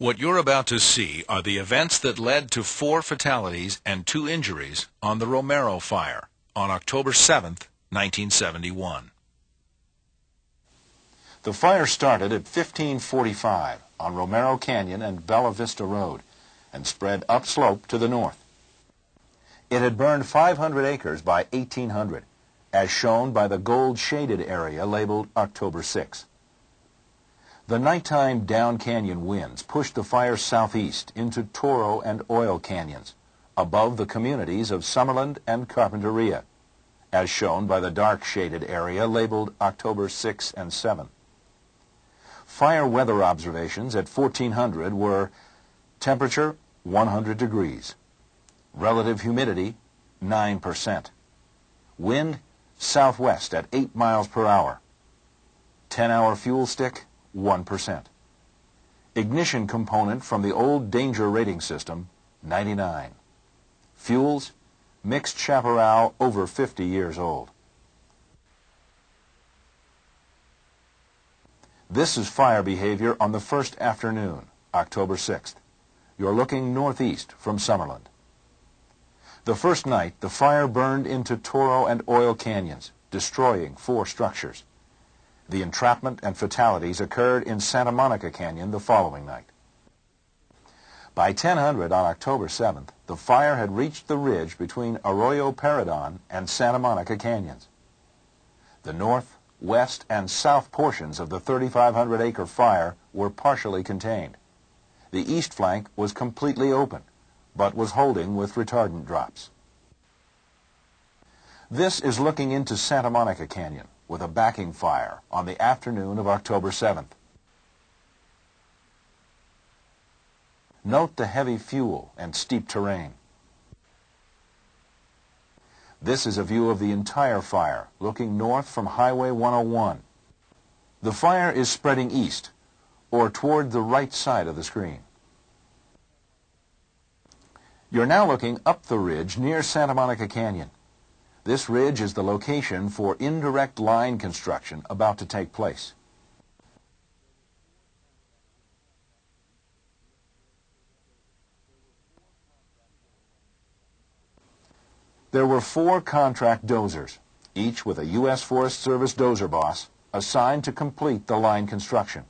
What you're about to see are the events that led to 4 fatalities and 2 injuries on the Romero fire on October 7, 1971. The fire started at 1545 on Romero Canyon and Bella Vista Road and spread upslope to the north. It had burned 500 acres by 1800, as shown by the gold-shaded area labeled October 6. The nighttime down canyon winds pushed the fire southeast into Toro and Oil canyons, above the communities of Summerland and Carpinteria, as shown by the dark-shaded area labeled October 6 and 7. Fire weather observations at 1400 were temperature 100 degrees, relative humidity 9%, wind southwest at 8 miles per hour, 10-hour fuel stick 1%. Ignition component from the old danger rating system, 99. Fuels, mixed chaparral over 50 years old. This is fire behavior on the first afternoon, October 6th. You're looking northeast from Summerland. The first night, the fire burned into Toro and Oil canyons, destroying 4 structures. The entrapment and fatalities occurred in Santa Monica Canyon the following night. By 1000 on October 7th, the fire had reached the ridge between Arroyo Paredon and Santa Monica Canyons. The north, west, and south portions of the 3,500-acre fire were partially contained. The east flank was completely open, but was holding with retardant drops. This is looking into Santa Monica Canyon with a backing fire on the afternoon of October 7th. Note the heavy fuel and steep terrain. This is a view of the entire fire, looking north from Highway 101. The fire is spreading east, or toward the right side of the screen. You're now looking up the ridge near Santa Monica Canyon. This ridge is the location for indirect line construction about to take place. There were 4 contract dozers, each with a U.S. Forest Service dozer boss, assigned to complete the line construction.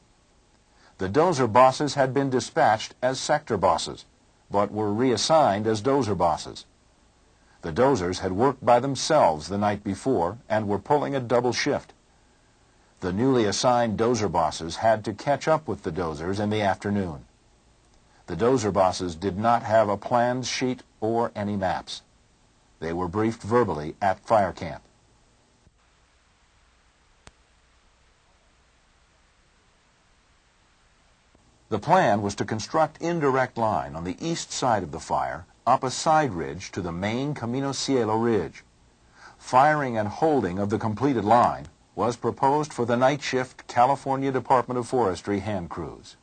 The dozer bosses had been dispatched as sector bosses, but were reassigned as dozer bosses. The dozers had worked by themselves the night before and were pulling a double shift. The newly assigned dozer bosses had to catch up with the dozers in the afternoon. The dozer bosses did not have a plans sheet or any maps. They were briefed verbally at fire camp. The plan was to construct indirect line on the east side of the fire up a side ridge to the main Camino Cielo ridge. Firing and holding of the completed line was proposed for the night shift California Department of Forestry hand crews.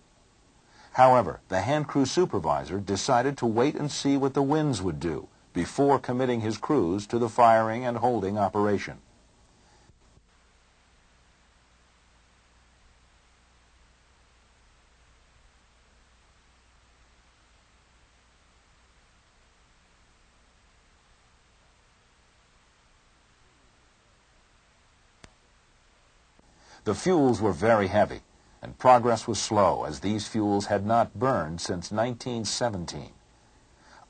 However, the hand crew supervisor decided to wait and see what the winds would do before committing his crews to the firing and holding operation. The fuels were very heavy, and progress was slow as these fuels had not burned since 1917.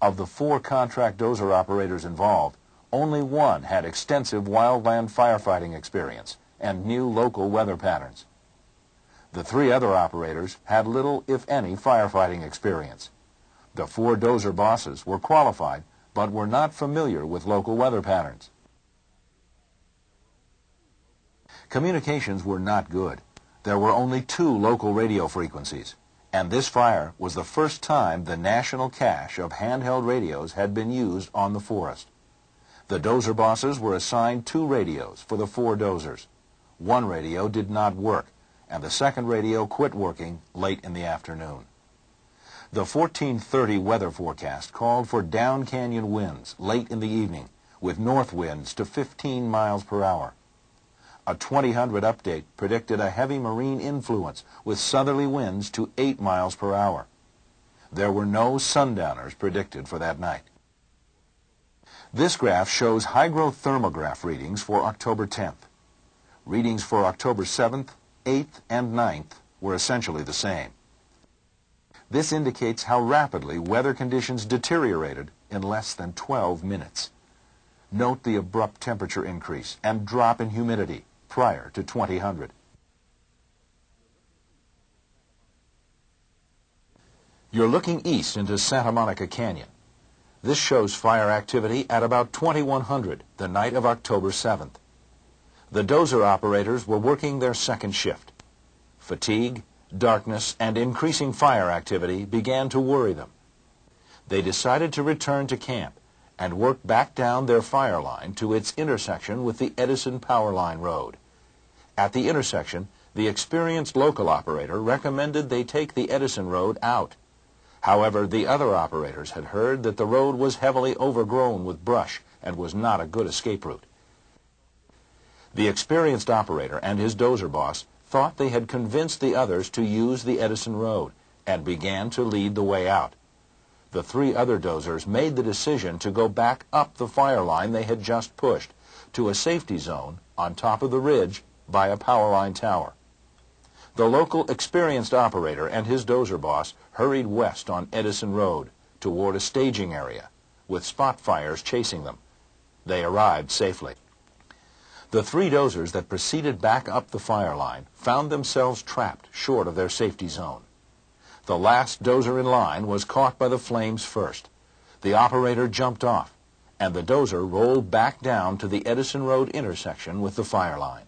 Of the 4 contract dozer operators involved, only 1 had extensive wildland firefighting experience and knew local weather patterns. The 3 other operators had little, if any, firefighting experience. The 4 dozer bosses were qualified, but were not familiar with local weather patterns. Communications were not good. There were only 2 local radio frequencies, and this fire was the first time the national cache of handheld radios had been used on the forest. The dozer bosses were assigned 2 radios for the 4 dozers. 1 radio did not work, and the second radio quit working late in the afternoon. The 1430 weather forecast called for down canyon winds late in the evening, with north winds to 15 miles per hour. A 2000 update predicted a heavy marine influence with southerly winds to 8 miles per hour. There were no sundowners predicted for that night. This graph shows high-growth thermograph readings for October 10th. Readings for October 7th, 8th, and 9th were essentially the same. This indicates how rapidly weather conditions deteriorated in less than 12 minutes. Note the abrupt temperature increase and drop in humidity prior to 2000. You're looking east into Santa Monica Canyon. This shows fire activity at about 2100 the night of October 7th. The dozer operators were working their second shift. Fatigue, darkness, and increasing fire activity began to worry them. They decided to return to camp and work back down their fire line to its intersection with the Edison Power Line Road. At the intersection, the experienced local operator recommended they take the Edison Road out. However, the other operators had heard that the road was heavily overgrown with brush and was not a good escape route. The experienced operator and his dozer boss thought they had convinced the others to use the Edison Road and began to lead the way out. The three other dozers made the decision to go back up the fire line they had just pushed to a safety zone on top of the ridge by a power line tower. The local experienced operator and his dozer boss hurried west on Edison Road toward a staging area, with spot fires chasing them. They arrived safely. The three dozers that proceeded back up the fire line found themselves trapped short of their safety zone. The last dozer in line was caught by the flames first. The operator jumped off, and the dozer rolled back down to the Edison Road intersection with the fire line.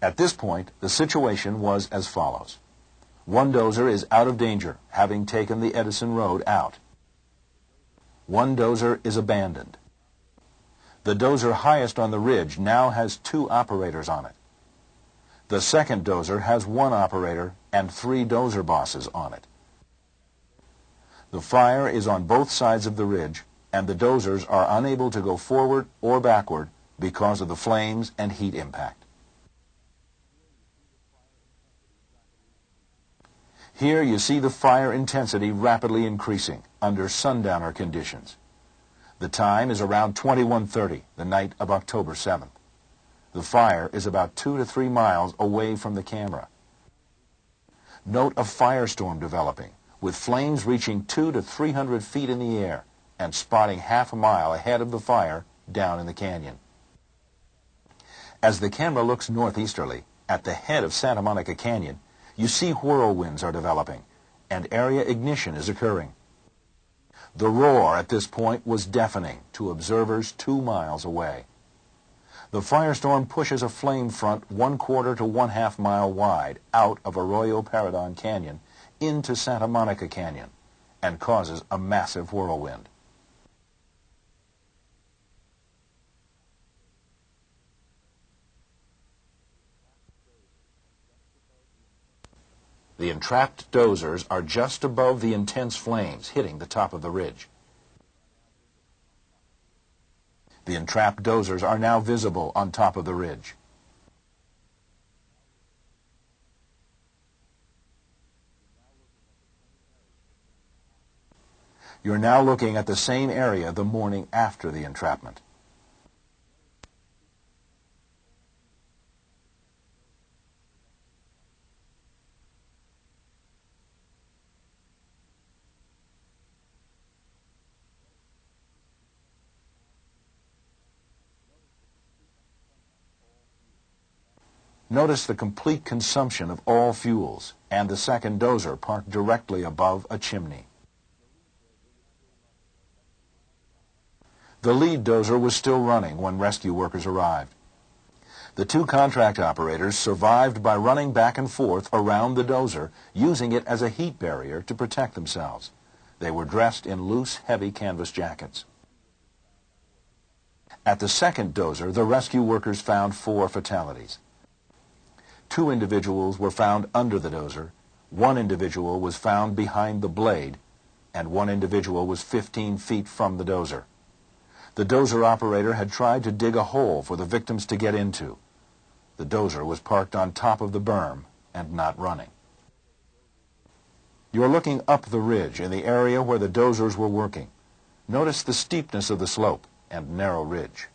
At this point, the situation was as follows. One dozer is out of danger, having taken the Edison Road out. One dozer is abandoned. The dozer highest on the ridge now has two operators on it. The second dozer has one operator and three dozer bosses on it. The fire is on both sides of the ridge, and the dozers are unable to go forward or backward because of the flames and heat impact. Here you see the fire intensity rapidly increasing under sundowner conditions. The time is around 21:30, the night of October 7th. The fire is about 2 to 3 miles away from the camera. Note a firestorm developing, with flames reaching 200 to 300 feet in the air and spotting half a mile ahead of the fire down in the canyon. As the camera looks northeasterly, at the head of Santa Monica Canyon, you see whirlwinds are developing, and area ignition is occurring. The roar at this point was deafening to observers 2 miles away. The firestorm pushes a flame front 1/4 to 1/2 mile wide out of Arroyo Paredon Canyon into Santa Monica Canyon and causes a massive whirlwind. The entrapped dozers are just above the intense flames hitting the top of the ridge. The entrapped dozers are now visible on top of the ridge. You're now looking at the same area the morning after the entrapment. Notice the complete consumption of all fuels and the second dozer parked directly above a chimney. The lead dozer was still running when rescue workers arrived. The two contract operators survived by running back and forth around the dozer, using it as a heat barrier to protect themselves. They were dressed in loose, heavy canvas jackets. At the second dozer, the rescue workers found 4 fatalities. 2 individuals were found under the dozer, 1 individual was found behind the blade, and 1 individual was 15 feet from the dozer. The dozer operator had tried to dig a hole for the victims to get into. The dozer was parked on top of the berm and not running. You are looking up the ridge in the area where the dozers were working. Notice the steepness of the slope and narrow ridge.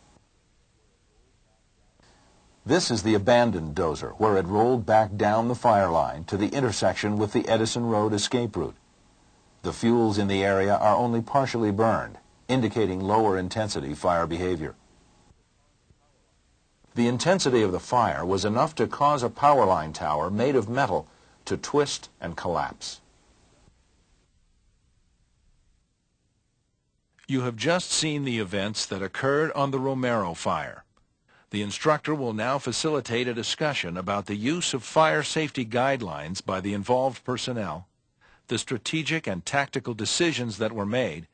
This is the abandoned dozer where it rolled back down the fire line to the intersection with the Edison Road escape route. The fuels in the area are only partially burned, indicating lower intensity fire behavior. The intensity of the fire was enough to cause a power line tower made of metal to twist and collapse. You have just seen the events that occurred on the Romero fire. The instructor will now facilitate a discussion about the use of fire safety guidelines by the involved personnel, the strategic and tactical decisions that were made,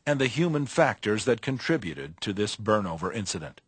and the human factors that contributed to this burnover incident.